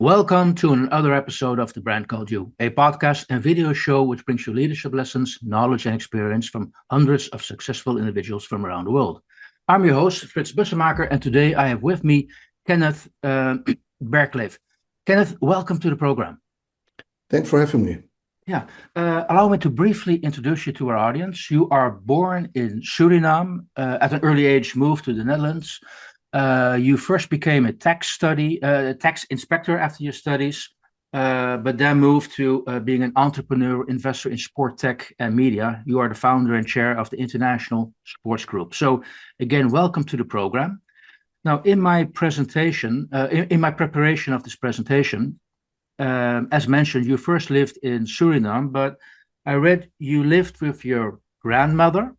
Welcome to another episode of The Brand Called You, a podcast and video show which brings you leadership lessons, knowledge, and experience from hundreds of successful individuals from around the world. I'm your host, Frits Bussemaker, and today I have with me Kenneth Berkleef. Kenneth, welcome to the program. Thanks for having me. Yeah, allow me to briefly introduce you to our audience. You are born in Suriname, at an early age moved to the Netherlands. You first became a tax inspector after your studies, but then moved to being an entrepreneur, investor in sport tech and media. You are the founder and chair of the International Sports Group. So again, welcome to the program. Now, in my presentation, in my preparation of this presentation, as mentioned, you first lived in Suriname, but I read you lived with your grandmother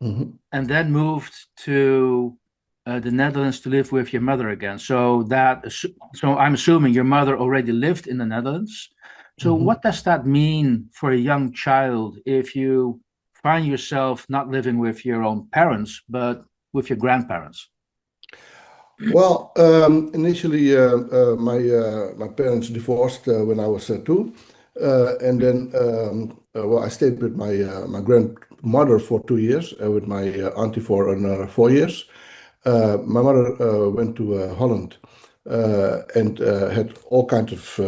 and then moved to the Netherlands to live with your mother again. So I'm assuming your mother already lived in the Netherlands. So what does that mean for a young child if you find yourself not living with your own parents, but with your grandparents? Well, initially, my parents divorced when I was 2, and then I stayed with my grandmother for 2 years, with my auntie for another 4 years. My mother went to Holland and had all kinds of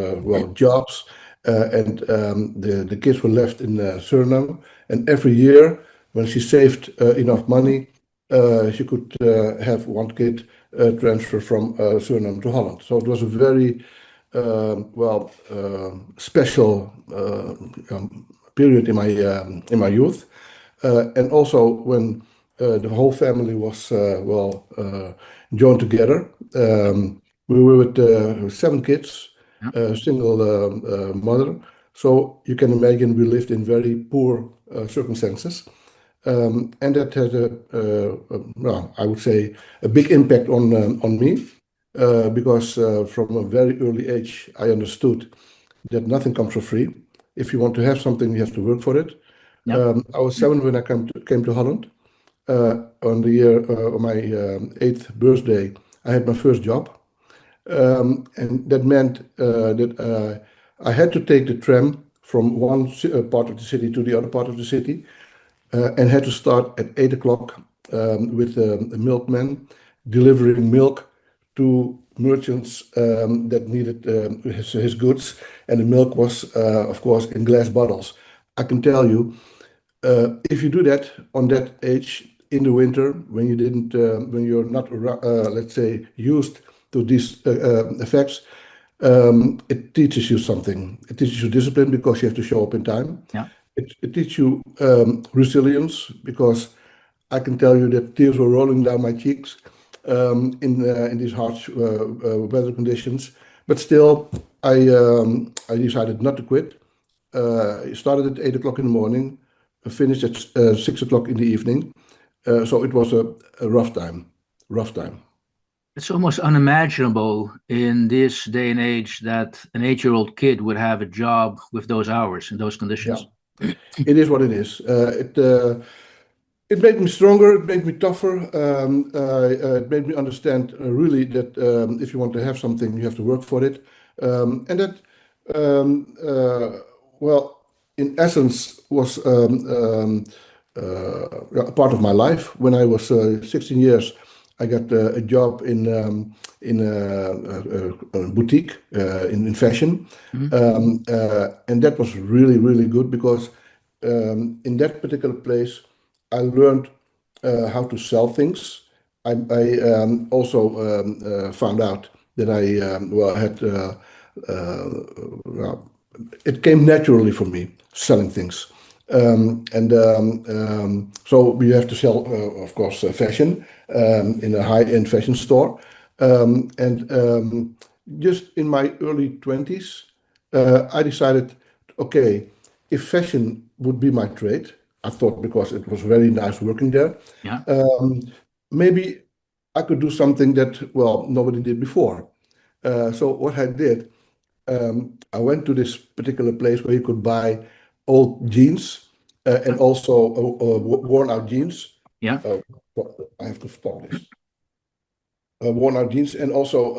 jobs, and the kids were left in Suriname. And every year, when she saved enough money, she could have one kid transfer from Suriname to Holland. So it was a very special period in my youth, and also when the whole family was joined together. We were with 7 kids, single mother. So you can imagine we lived in very poor circumstances. And that had I would say, a big impact on me, because from a very early age, I understood that nothing comes for free. If you want to have something, you have to work for it. I was 7 when I came to Holland. On the year of my 8th birthday, I had my first job. And that meant that I had to take the tram from one part of the city to the other part of the city, and had to start at 8 o'clock with a milkman delivering milk to merchants that needed his goods. And the milk was, of course, in glass bottles. I can tell you, if you do that on that age in the winter, when you're not, let's say, used to these effects, it teaches you something. It teaches you discipline because you have to show up in time. Yeah. It teaches you resilience, because I can tell you that tears were rolling down my cheeks in these harsh weather conditions. But still, I decided not to quit. I started at 8 o'clock in the morning, finished at 6 o'clock in the evening. So it was a rough time. It's almost unimaginable in this day and age that an 8-year-old kid would have a job with those hours and those conditions. Yeah. It is what it is. It made me stronger. It made me tougher. It made me understand really that if you want to have something, you have to work for it. And that, in essence, was a part of my life. When I was 16 years, I got a job in a boutique in fashion, and that was really, really good, because in that particular place, I learned how to sell things. I also found out that it came naturally for me, selling things. So we have to sell, of course, fashion in a high-end fashion store. Just in my early 20s, I decided, okay, if fashion would be my trade, I thought, because it was very nice working there, Yeah. maybe I could do something that, nobody did before. So what I did, I went to this particular place where you could buy old jeans and also worn out jeans. Yeah. I have to stop this. Worn out jeans, and also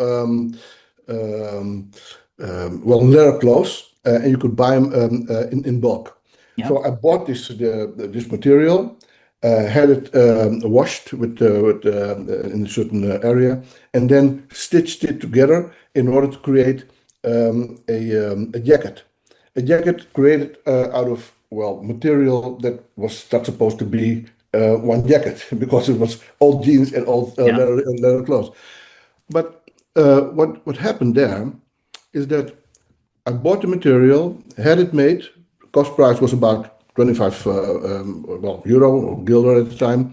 leather clothes, and you could buy them in bulk. Yeah. So I bought this material, had it washed in a certain area, and then stitched it together in order to create a jacket. A jacket created out of material that was not supposed to be one jacket because it was old jeans and old Yeah. leather clothes. But what happened there is that I bought the material, had it made. Cost price was about 25 euro or guilder at the time,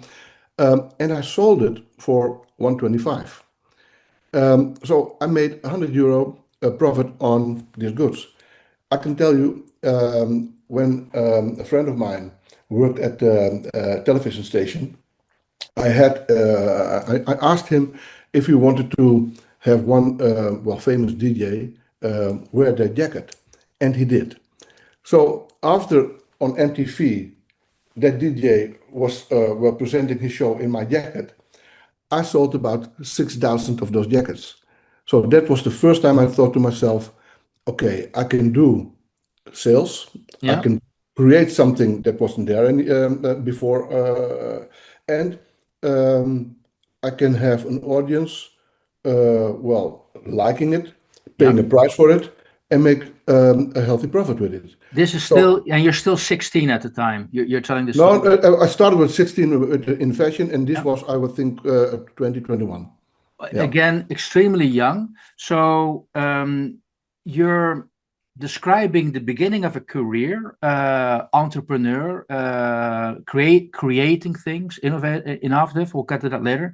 and I sold it for 125. So I made 100 euro profit on these goods. I can tell you, when a friend of mine worked at the television station, I asked him if he wanted to have one famous DJ wear that jacket, and he did. So after on MTV, that DJ was presenting his show in my jacket. I sold about 6,000 of those jackets. So that was the first time I thought to myself, okay, I can do sales. I Yeah. can create something that wasn't there before, and I can have an audience, liking it, Yeah. paying a price for it, and make a healthy profit with it. This is So still, and you're still 16 at the time. You're telling the no, story. I started with 16 in fashion, and this Yeah. was, I would think, 2021. Yeah. Again, extremely young. So you're describing the beginning of a career, entrepreneur, creating things, innovative. We'll get to that later.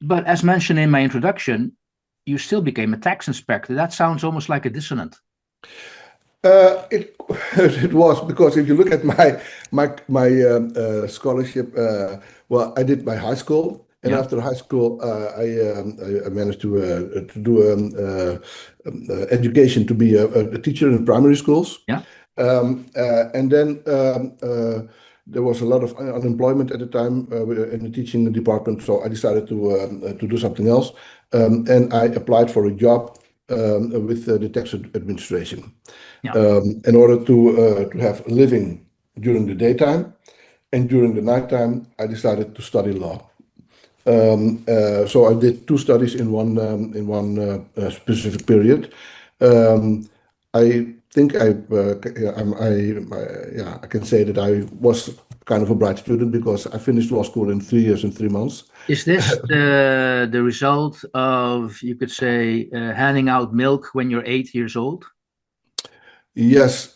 But as mentioned in my introduction, you still became a tax inspector. That sounds almost like a dissonant. It it was, because if you look at my scholarship, I did my high school, and Yeah. after high school, I managed to do education to be a teacher in primary schools. Yeah. And then there was a lot of unemployment at the time in the teaching department, so I decided to do something else, and I applied for a job with the tax administration Yeah. in order to have a living during the daytime, and during the nighttime, I decided to study law. So I did two studies in one specific period. I think I can say that I was kind of a bright student because I finished law school in 3 years and 3 months. Is this the result of, you could say, handing out milk when you're 8 years old? Yes,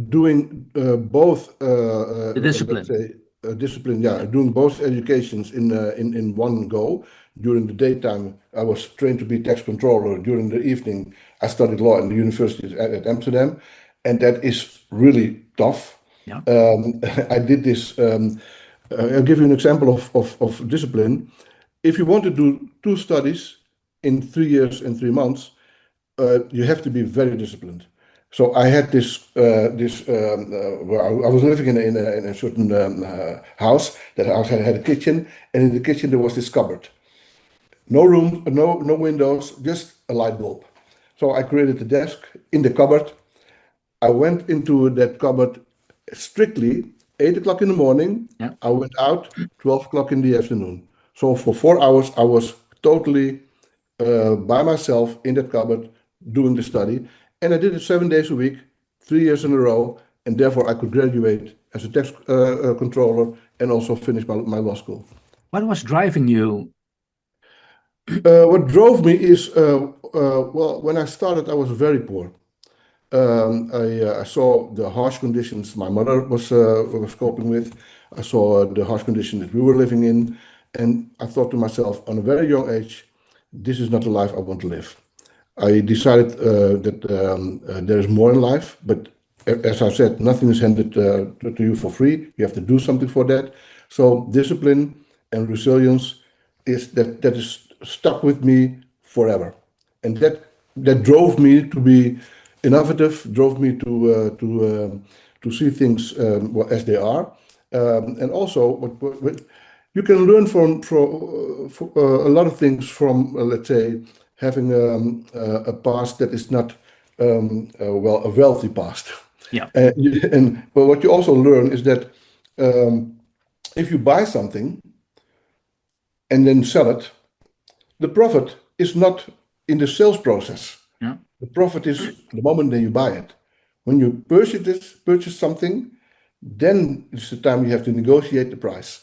doing both, The let's discipline. say, discipline. Yeah, doing both educations in one go. During the daytime, I was trained to be tax controller. During the evening, I studied law in the university at Amsterdam, and that is really tough. Yeah. I did this. I'll give you an example of discipline. If you want to do two studies in 3 years and 3 months, you have to be very disciplined. So I had where I was living in a certain house. That house had a kitchen, and in the kitchen there was this cupboard. No room, no windows, just a light bulb. So I created a desk in the cupboard. I went into that cupboard strictly 8 o'clock in the morning. Yeah. I went out 12 o'clock in the afternoon. So for 4 hours, I was totally by myself in that cupboard doing the study. And I did it 7 days a week, 3 years in a row. And therefore, I could graduate as a tax controller and also finish my law school. What was driving you? What drove me is, when I started, I was very poor. I saw the harsh conditions my mother was coping with. I saw the harsh conditions that we were living in, and I thought to myself, on a very young age, this is not the life I want to live. I decided that there is more in life, but as I said, nothing is handed to you for free. You have to do something for that. So discipline and resilience that is stuck with me forever, and that drove me to be innovative, drove me to see things as they are, and also what you can learn from a lot of things from, let's say, having a past that is not a wealthy past. Yeah. But what you also learn is that if you buy something and then sell it, the profit is not in the sales process. Yeah. The profit is the moment that you buy it. When you purchase something, then it's the time you have to negotiate the price.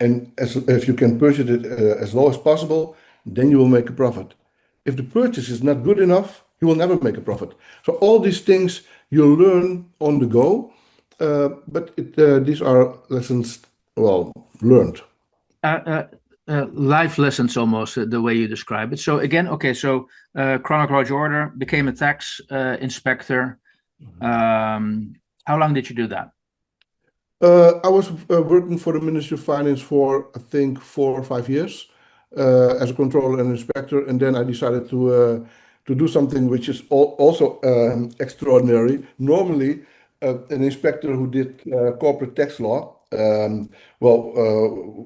And if you can purchase it as low as possible, then you will make a profit. If the purchase is not good enough, you will never make a profit. So all these things you learn on the go, but these are lessons, well, learned. Life lessons almost, the way you describe it. So again, okay, so chronological order, became a tax inspector. How long did you do that? I was working for the Ministry of Finance for, I think, 4 or 5 years as a controller and inspector, and then I decided to do something which is also extraordinary. Normally, an inspector who did corporate tax law,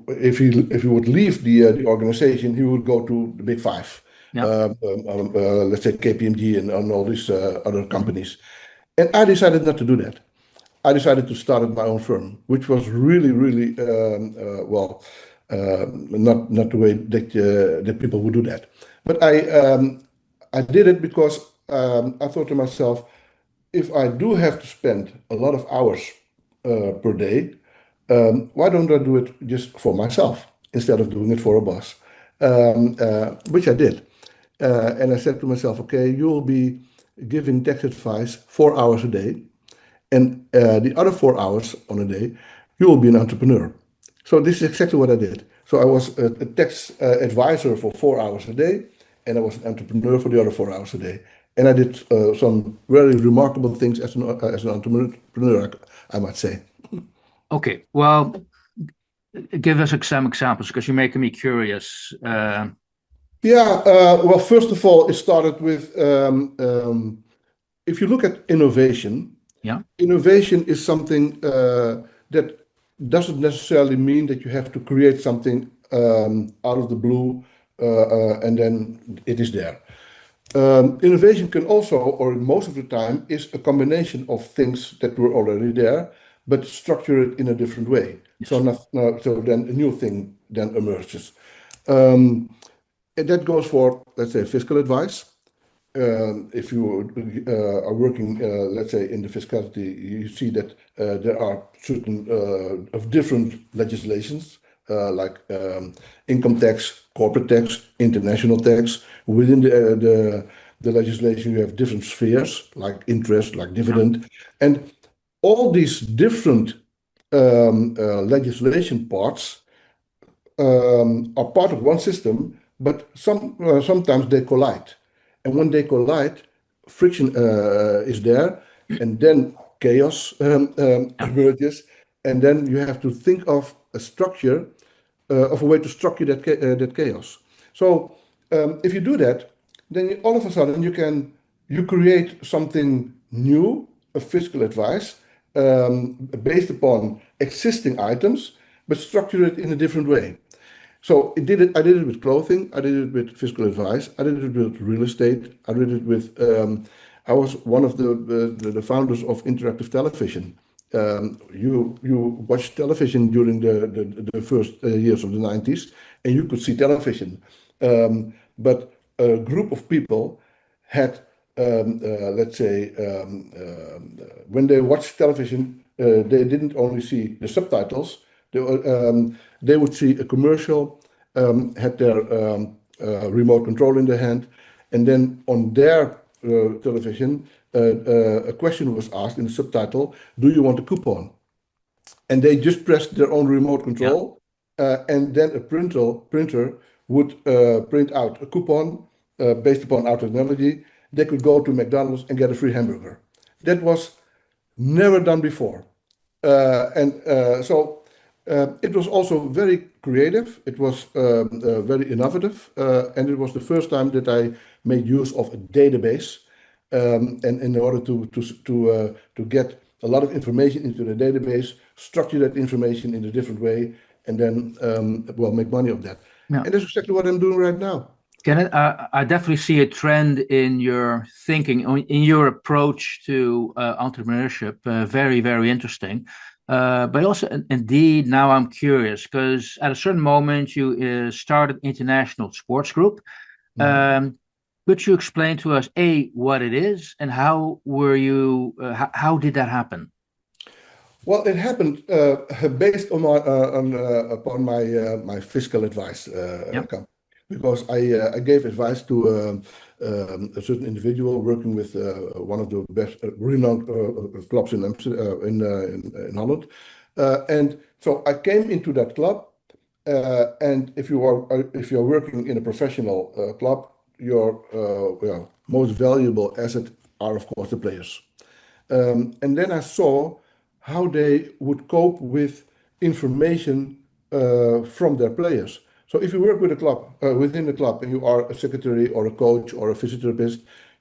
if he would leave the organization, he would go to the Big Five, Yeah. let's say KPMG and all these other companies. And I decided not to do that. I decided to start my own firm, which was really, really not the way that people would do that. But I did it because I thought to myself, if I do have to spend a lot of hours per day, why don't I do it just for myself instead of doing it for a boss? Which I did. And I said to myself, okay, you will be giving tax advice 4 hours a day. And the other 4 hours on a day, you will be an entrepreneur. So this is exactly what I did. So I was a tax advisor for 4 hours a day, and I was an entrepreneur for the other 4 hours a day. And I did some very remarkable things as an entrepreneur, I might say. Okay, well, give us some examples because you're making me curious. Well, first of all, it started with if you look at innovation. Yeah. Innovation is something that doesn't necessarily mean that you have to create something out of the blue and then it is there. Innovation can also, or most of the time, is a combination of things that were already there, but structure it in a different way. Yes. So then a new thing then emerges. And that goes for, let's say, fiscal advice. If you are working, let's say, in the fiscality, you see that there are certain of different legislations, like income tax, corporate tax, international tax. Within the legislation, you have different spheres, like interest, like dividend. And all these different legislation parts are part of one system, but sometimes they collide. And when they collide, friction is there, and then chaos emerges, and then you have to think of a structure, of a way to structure that chaos. So if you do that, then all of a sudden you create something new, a fiscal advice based upon existing items, but structure it in a different way. So I did it with clothing. I did it with fiscal advice. I did it with real estate. I did it with. I was one of the founders of interactive television. You watched television during the first years of the 90s, and you could see television. But a group of people had, let's say, when they watched television, they didn't only see the subtitles. They would see a commercial, had their remote control in their hand, and then on their television, a question was asked in the subtitle, "Do you want a coupon?" And they just pressed their own remote control, and then a printer would print out a coupon based upon our technology. They could go to McDonald's and get a free hamburger. That was never done before. So it was also very creative. It was very innovative, and it was the first time that I made use of a database, and in order to get a lot of information into the database, structure that information in a different way, and then make money of that. Yeah. And that's exactly what I'm doing right now. Kenneth, I definitely see a trend in your thinking, in your approach to entrepreneurship. Very, very interesting. But also, indeed, now I'm curious because at a certain moment you started International Sports Group. Mhm. Um, could you explain to us, A, what it is and how were you, how did that happen? Well, it happened based on upon my fiscal advice Yeah. company, because I gave advice to a certain individual working with one of the best renowned clubs in in Holland, and so I came into that club. And if you are working in a professional club, your well, most valuable asset are of course the players. And then I saw how they would cope with information from their players. So if you work with a club, within the club, and you are a secretary or a coach or a physiotherapist,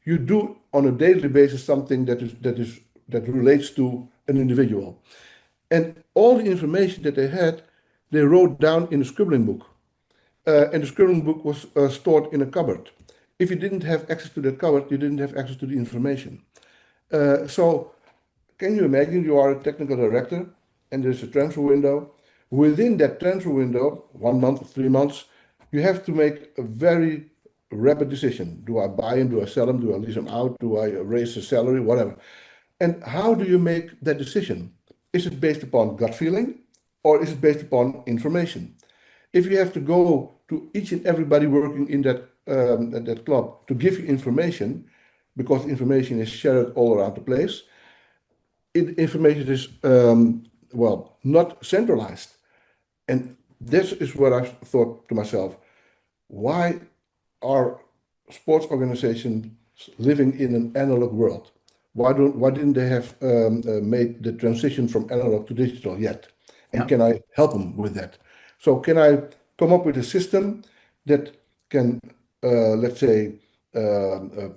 you do on a daily basis something that relates to an individual. And all the information that they had, they wrote down in a scribbling book. And the scribbling book was stored in a cupboard. If you didn't have access to that cupboard, you didn't have access to the information. So can you imagine you are a technical director and there's a transfer window? Within that transfer window, 1 month, 3 months, you have to make a very rapid decision. Do I buy him? Do I sell him? Do I lease him out? Do I raise his salary? Whatever. And how do you make that decision? Is it based upon gut feeling or is it based upon information? If you have to go to each and everybody working in that club to give you information, because information is shared all around the place, information is well, not centralized. And this is what I thought to myself: why are sports organizations living in an analog world? Why didn't they have made the transition from analog to digital yet? And Yeah. can I help them with that? So can I come up with a system that can, let's say,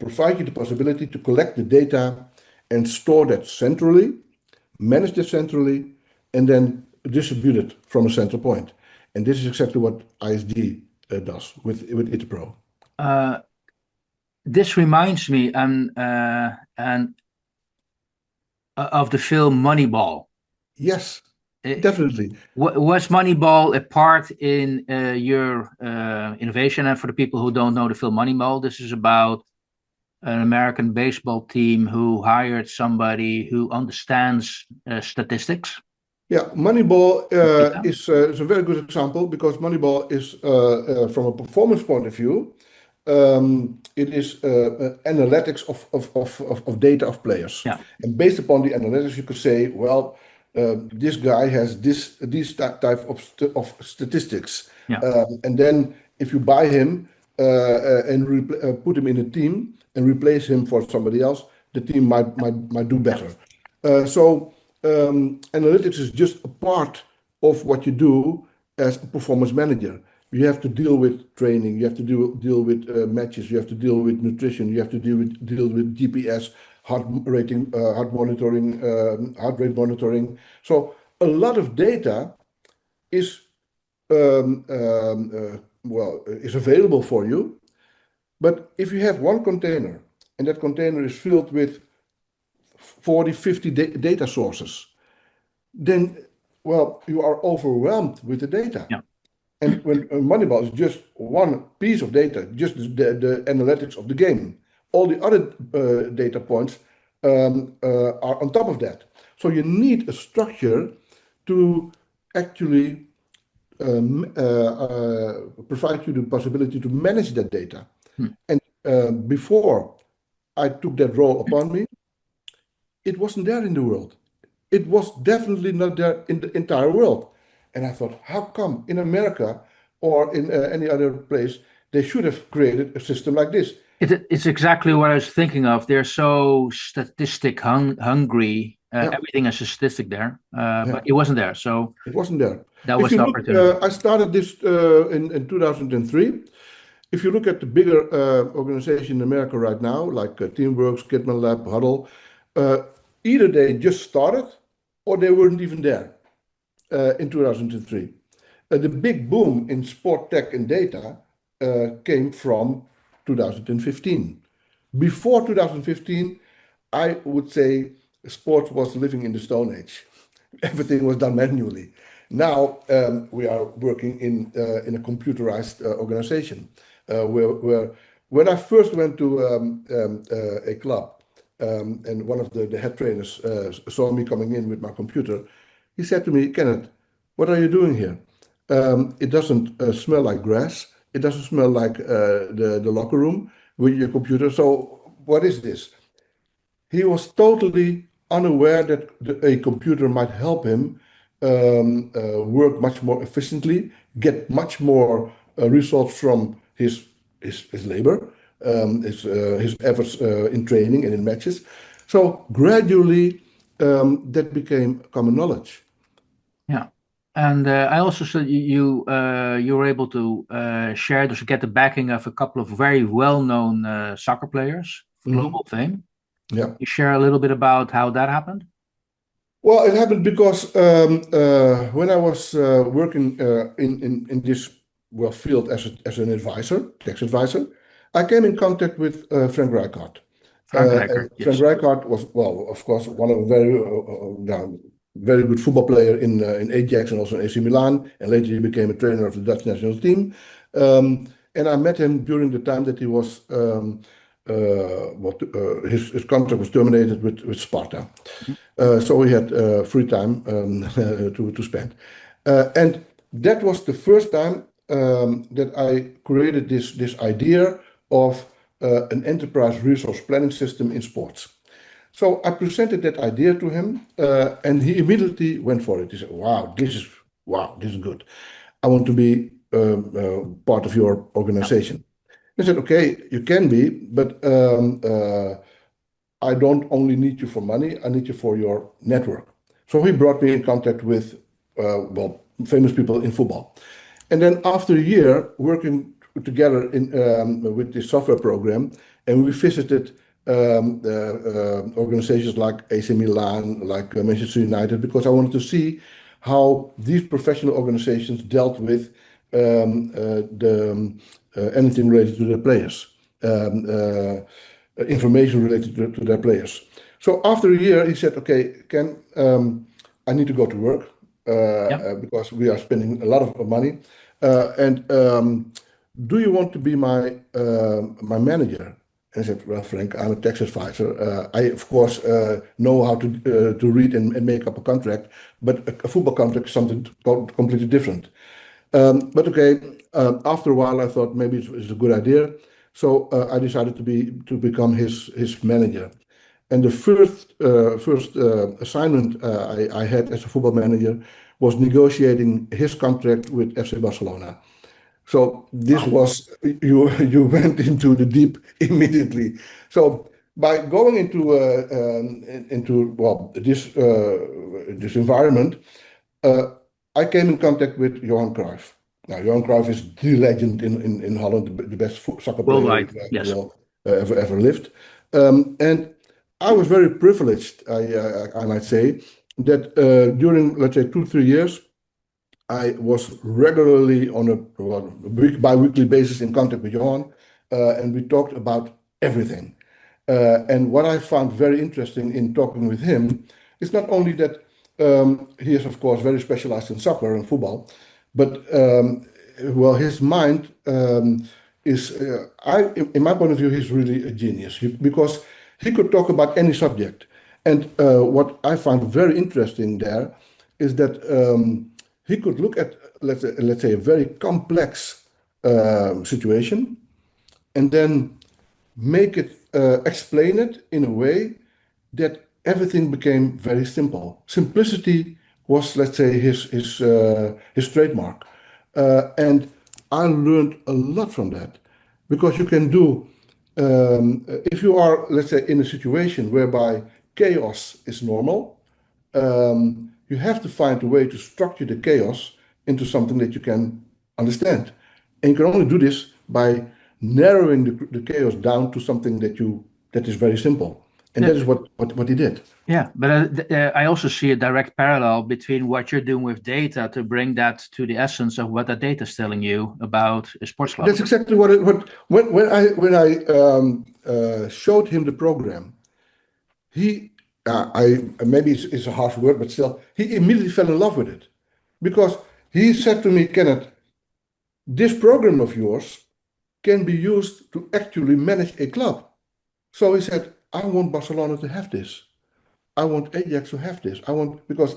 provide you the possibility to collect the data and store that centrally, manage it centrally, and then distribute it from a central point. And this is exactly what ISD does with ITPRO. Uh, this reminds me and of the film Moneyball. Yes, Uh, definitely. Was Moneyball a part in your innovation? And for the people who don't know the film Moneyball, this is about an American baseball team who hired somebody who understands statistics. Yeah, Moneyball Data. is a very good example because Moneyball is, from a performance point of view, it is analytics of data of players. Yeah, And based upon the analytics, you could say, well, this guy has these type of statistics. yeah. And then if you buy him and put him in a team and replace him for somebody else, the team might do Yeah. better. So analytics is just a part of what you do as a performance manager. You have to deal with training, you have to deal with matches, you have to deal with nutrition, you have to deal with GPS, heart monitoring, heart rate monitoring. So a lot of data is well, is available for you. But if you have one container and that container is filled with 40, 50 data sources, then, well, you are overwhelmed with the data. Yeah. And when Moneyball is just one piece of data, just the analytics of the game, all the other data points are on top of that. So you need a structure to actually provide you the possibility to manage that data. Hmm. And before I took that role upon me, it wasn't there in the world. It was definitely not there in the entire world. And I thought, how come in America or in any other place they should have created a system like this? It's exactly what I was thinking of. They're so hungry. Yeah, Everything is a statistic there, but yeah, it wasn't there. So it wasn't there. that If was you the look, opportunity. I started this in 2003. If you look at the bigger organization in America right now, like Teamworks, Kidman Lab, Huddle, uh, either they just started or they weren't even there in 2003. The big boom in sport tech and data came from 2015. Before 2015, I would say sports was living in the Stone Age. Everything was done manually. Now we are working in a computerized organization where when I first went to a club and one of the head trainers saw me coming in with my computer, he said to me, Kenneth, what are you doing here? It doesn't smell like grass. It doesn't smell like the locker room with your computer. So what is this? He was totally unaware that a computer might help him work much more efficiently, get much more results from his labor, his efforts in training and in matches. So gradually, that became common knowledge. Yeah. And I also said you were able to share this, get the backing of a couple of very well-known soccer players of Mhm. global fame. Yeah. You share a little bit about how that happened? Well, it happened because when I was working in this field as an advisor, tax advisor, I came in contact with Frank Rijkaard. Frank And Rijkaard, Frank yes. Rijkaard was, well, of course, one of very good football player in Ajax and also in AC Milan, and later he became a trainer of the Dutch national team. And I met him during the time that he was his contract was terminated with Sparta. So we had free time to spend. And that was the first time that I created this idea of an enterprise resource planning system in sports. So I presented that idea to him, and he immediately went for it. He said, wow, this is good. I want to be part of your Yeah. organization." I said, "Okay, you can be, but I don't only need you for money, I need you for your network." So he brought me in contact with, famous people in football. And then after a year working together with this software program, and we visited organizations like AC Milan, like Manchester United, because I wanted to see how these professional organizations dealt with anything related to their players. Information related to their players. So after a year, he said, "Okay, Ken, I need to go to work Yeah. because we are spending a lot of money. And do you want to be my manager?" And I said, "Well, Frank, I'm a tax advisor. I, of course, know how to read and make up a contract, but a football contract is something completely different." But okay, after a while, I thought maybe it's a good idea. So I decided to become his manager. And the first assignment I had as a football manager was negotiating his contract with FC Barcelona. So this Wow. was you went into the deep immediately. So by going into this environment, uh, I came in contact with Johan Cruyff. Now, Johan Cruyff is the legend in Holland, the best soccer player Worldwide, yes. ever lived. And I was very privileged, I might say, that during, let's say, 2, 3 years, I was regularly on a week by weekly basis in contact with Johan, and we talked about everything. And what I found very interesting in talking with him is not only that he is, of course, very specialized in soccer and football, but his mind is, in my point of view, he's really a genius because he could talk about any subject. And what I found very interesting there is that he could look at, let's say, a very complex situation and then explain it in a way that everything became very simple. Simplicity was, let's say, his trademark, and I learned a lot from that because you can do if you are, let's say, in a situation whereby chaos is normal, you have to find a way to structure the chaos into something that you can understand. And you can only do this by narrowing the chaos down to something that is very simple. And that is what he did. Yeah, but I also see a direct parallel between what you're doing with data to bring that to the essence of what that data is telling you about a sports club. That's exactly when I showed him the program. He I maybe it's a harsh word, but still, he immediately fell in love with it because he said to me, Kenneth, this program of yours can be used to actually manage a club. So he said, I want Barcelona to have this. I want Ajax to have this. I want because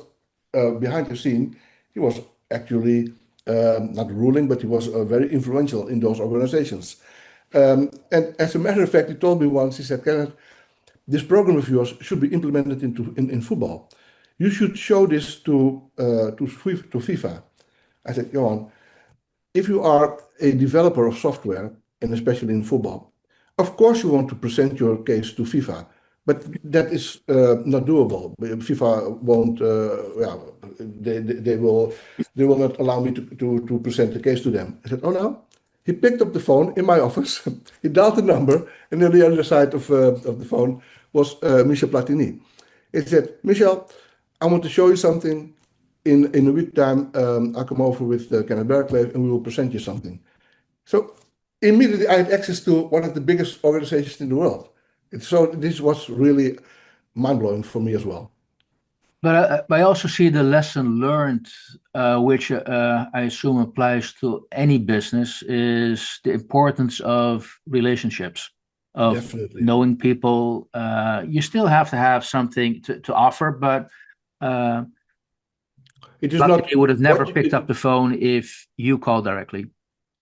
behind the scene he was actually not ruling, but he was very influential in those organizations. And as a matter of fact, he told me once. He said, Kenneth, this program of yours should be implemented in football. You should show this to FIFA. I said, Johan, if you are a developer of software, and especially in football, of course you want to present your case to FIFA, but that is not doable. FIFA won't. Yeah, they will not allow me to present the case to them. I said, oh no. He picked up the phone in my office. He dialed the number, and on the other side of the phone was Michel Platini. He said, Michel, I want to show you something. In a week time, I'll come over with Kenneth Berkleef and we will present you something. So immediately I had access to one of the biggest organizations in the world. So this was really mind-blowing for me as well. But I also see the lesson learned, which I assume applies to any business, is the importance of relationships, of Definitely. knowing people. You still have to have something to offer, but It is not Platini would have never what picked up the phone if you called directly.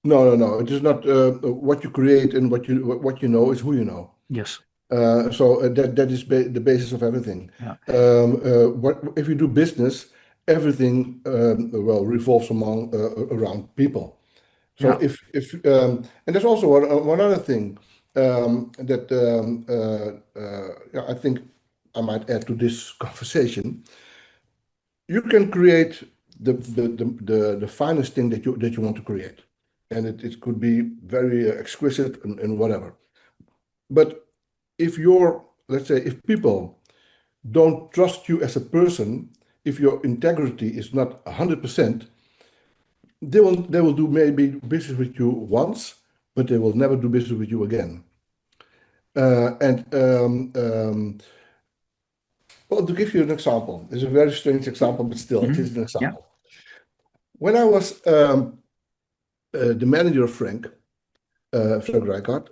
no. It is not what you create and what you know is who you know. Yes. So that is the basis of everything. Yeah. What if you do business? Everything well revolves around people. So Yeah. if and there's also one other thing that yeah, I think I might add to this conversation. You can create the finest thing that you want to create, and it could be very exquisite and whatever. But if you're, let's say, if people don't trust you as a person, if your integrity is not 100%, they will do maybe business with you once, but they will never do business with you again. And well, to give you an example, it's a very strange example, but still, it is an Yeah. example. When I was the manager of Frank Rijkaard,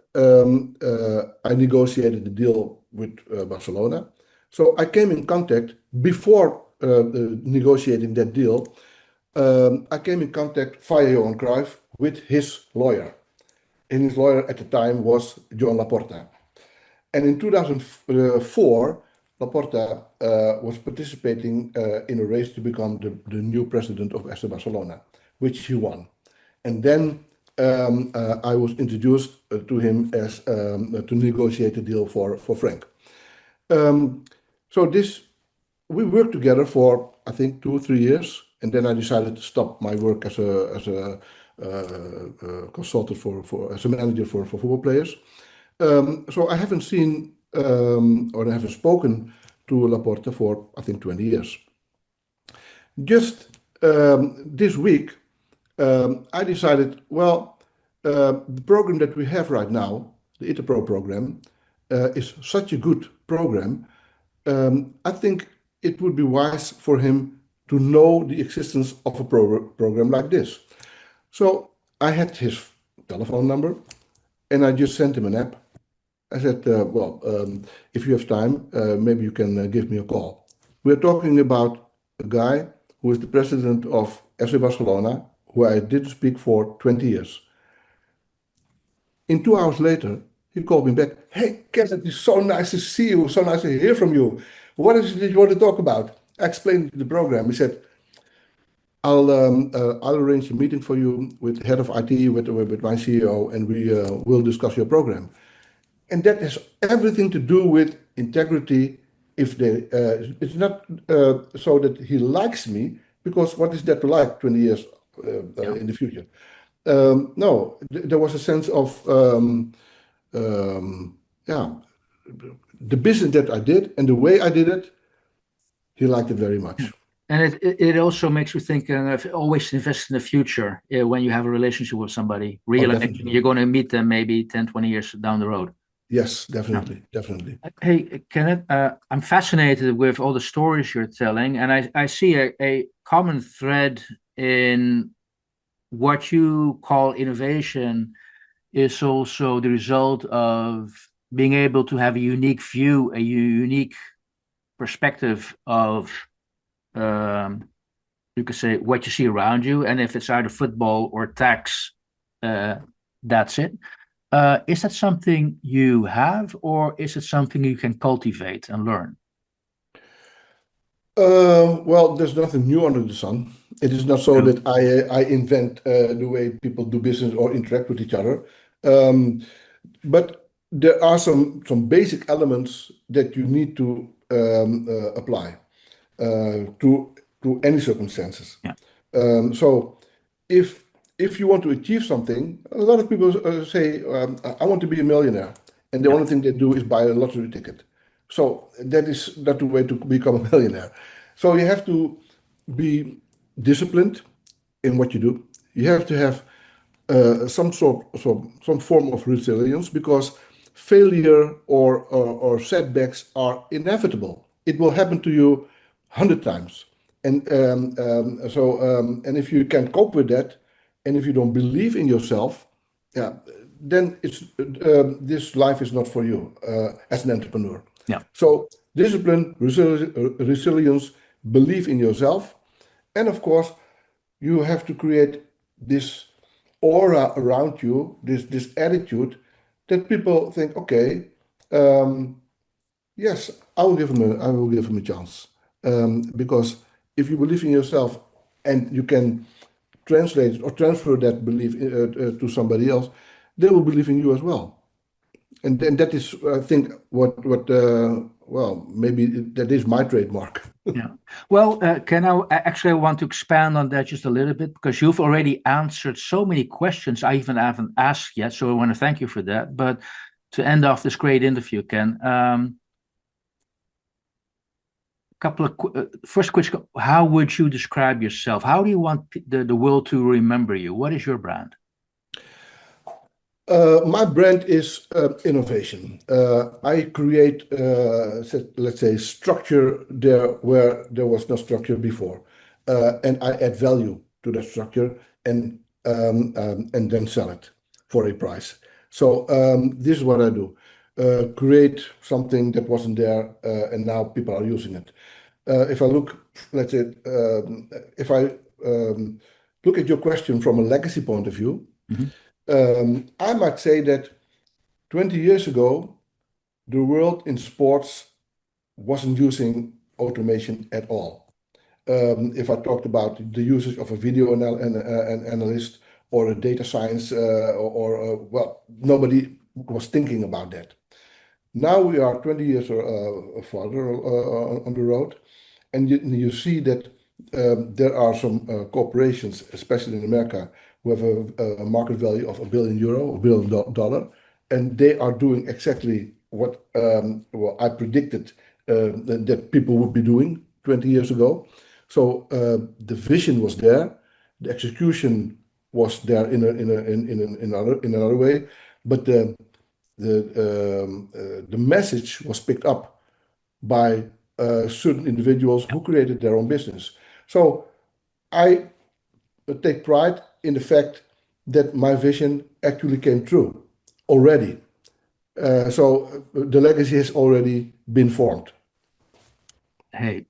I negotiated the deal with Barcelona. So I came in contact before negotiating that deal. I came in contact via Johan Cruyff with his lawyer. And his lawyer at the time was Joan Laporta. And in 2004, Laporta was participating in a race to become the new president of FC Barcelona, which he won. And then I was introduced to him as to negotiate a deal for Frank. So we worked together for I think 2 or 3 years, and then I decided to stop my work as a consultant as a manager for football players. So I haven't seen or I haven't spoken to Laporta for I think 20 years. Just this week, I decided, well, the program that we have right now, the ITERPRO program, is such a good program. I think it would be wise for him to know the existence of a program like this. So I had his telephone number and I just sent him an app. I said, well, if you have time, maybe you can give me a call. We're talking about a guy who is the president of FC Barcelona, who I did speak for 20 years. In 2 hours later, he called me back. Hey, Kenneth, it's so nice to see you. So nice to hear from you. What is it that you want to talk about? I explained the program. He said, I'll arrange a meeting for you with the head of IT, with my CEO, and we will discuss your program. And that has everything to do with integrity. It's not so that he likes me, because what is that to like 20 years Yeah. in the future? No, there was a sense of, yeah, the business that I did and the way I did it, he liked it very much. And it also makes you think of always invest in the future when you have a relationship with somebody, realizing you're going to meet them maybe 10, 20 years down the road. Yes, definitely, definitely. Hey, Kenneth, I'm fascinated with all the stories you're telling, and I see a common thread in what you call innovation is also the result of being able to have a unique view, a unique perspective of, you could say, what you see around you. And if it's either football or tax, that's it. Is that something you have, or is it something you can cultivate and learn? Well, there's nothing new under the sun. It is not so that I invent the way people do business or interact with each other. But there are some basic elements that you need to apply to any circumstances. Yeah. So if you want to achieve something, a lot of people say, I want to be a millionaire, and the only thing they do is buy a lottery ticket. So that is not the way to become a millionaire. So you have to be disciplined in what you do. You have to have some form of resilience, because failure or setbacks are inevitable. It will happen to you 100 times, and and if you can cope with that, and if you don't believe in yourself, yeah, then this life is not for you as an entrepreneur. Yeah. So discipline, resilience, believe in yourself, and of course, you have to create this aura around you, this attitude that people think, okay, yes, I will give him a chance, because if you believe in yourself and you can translate or transfer that belief to somebody else, they will believe in you as well. And then that is, I think, well, maybe that is my trademark. Yeah. Well, Ken, I want to expand on that just a little bit, because you've already answered so many questions I even haven't asked yet. So I want to thank you for that. But to end off this great interview, Ken, couple of first question: how would you describe yourself? How do you want the world to remember you? What is your brand? My brand is innovation. I create, let's say, structure there where there was no structure before, and I add value to that structure, and then sell it for a price. So this is what I do: create something that wasn't there, and now people are using it. If I look, let's say, if I look at your question from a legacy point of view. Mm-hmm. I might say that 20 years ago, the world in sports wasn't using automation at all. If I talked about the usage of a video analyst or a data science, well, nobody was thinking about that. Now we are 20 years farther on the road, and you see that there are some corporations, especially in America, who have a market value of €1 billion, $1 billion, and they are doing exactly what I predicted that people would be doing 20 years ago. So the vision was there, the execution was there in another way, but the message was picked up by certain individuals who created their own business. So I take pride in the fact that my vision actually came true already. So the legacy has already been formed. Hey,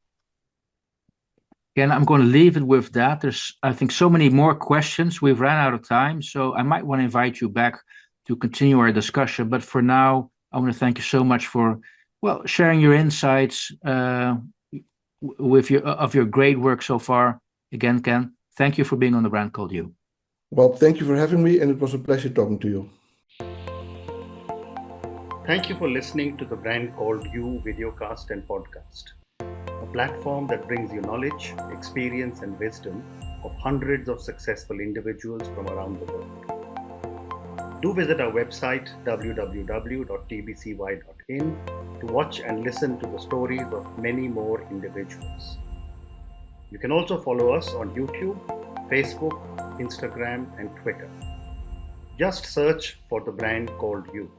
Ken, I'm going to leave it with that. There's, I think, so many more questions. We've ran out of time, so I might want to invite you back to continue our discussion. But for now, I want to thank you so much for, well, sharing your insights with your great work so far. Again, Ken, thank you for being on the Brand Called You. Well, thank you for having me, and it was a pleasure talking to you. Thank you for listening to the Brand Called You videocast and podcast, a platform that brings you knowledge, experience, and wisdom of hundreds of successful individuals from around the world. Do visit our website www.tbcy.in to watch and listen to the stories of many more individuals. You can also follow us on YouTube, Facebook, Instagram, and Twitter. Just search for the brand called You.